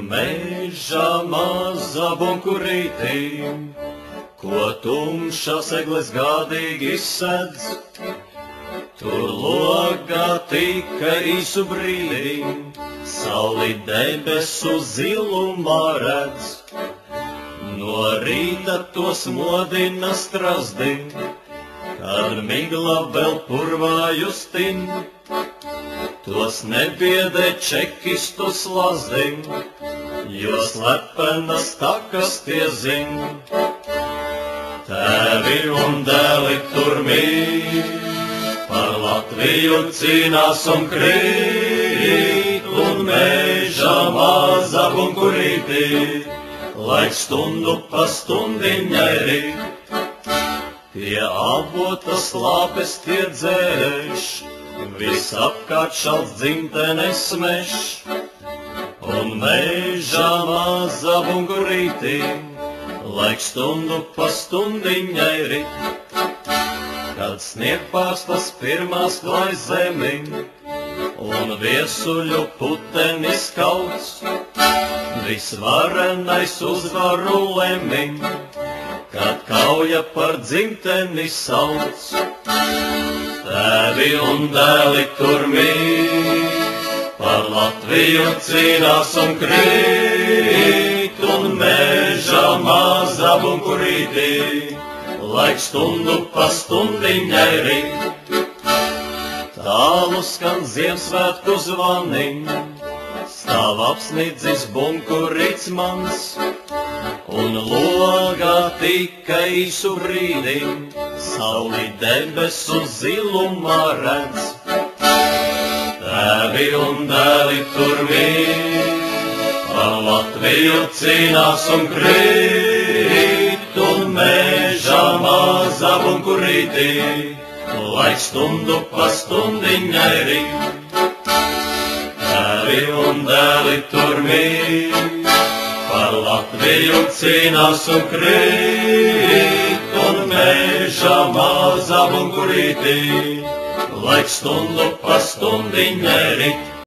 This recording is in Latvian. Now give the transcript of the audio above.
meža maza bunkurītī, ko tumšas egles gādīgi izsedz. Tur logā tika īsu brīdī, sauli debesu zilumā redz. No rīta tos modina strazdi, kad migla vēl purvā justin. Tos nebiedē čekistu slazdi, jo slepenas takas tie zin. Tēvi un dēli tur mīt, par Latviju cīnās un krīt, un meža maza bunkurītī, laik stundu pa stundiņai rīt. Pie avotas lāpes tie dzēš, visapkārt šalts dzimtenes meš, un meža maza bunkurītī, laik stundu pa stundiņai rit. Kad sniegpārstas pirmās klāj zemi, un viesuļu putenis kauts, visvarenais uzvaru lemj, kad kauja par dzimteni sauc. Tēvi un dēli tur mīt, par Latviju cīnās un krīt, un meža maza bunkurītī, laik stundu pa stundiņai rit. Tālu skan Ziemassvētku zvani, stāv apsnidzis bunkurīts mans, un logā tika īsu brīdi, sauli debesu zilumā redz. Tēvi un dēli tur mīt, par Latviju cīnās un krīt, un meža maza bunkurītī, laik stundu pa stundiņai rit. Tēvi un dēli tur mīt, par Latviju cīnās un krīt, un meža maza bunkurītī, laik stundu pa stundiņai rit.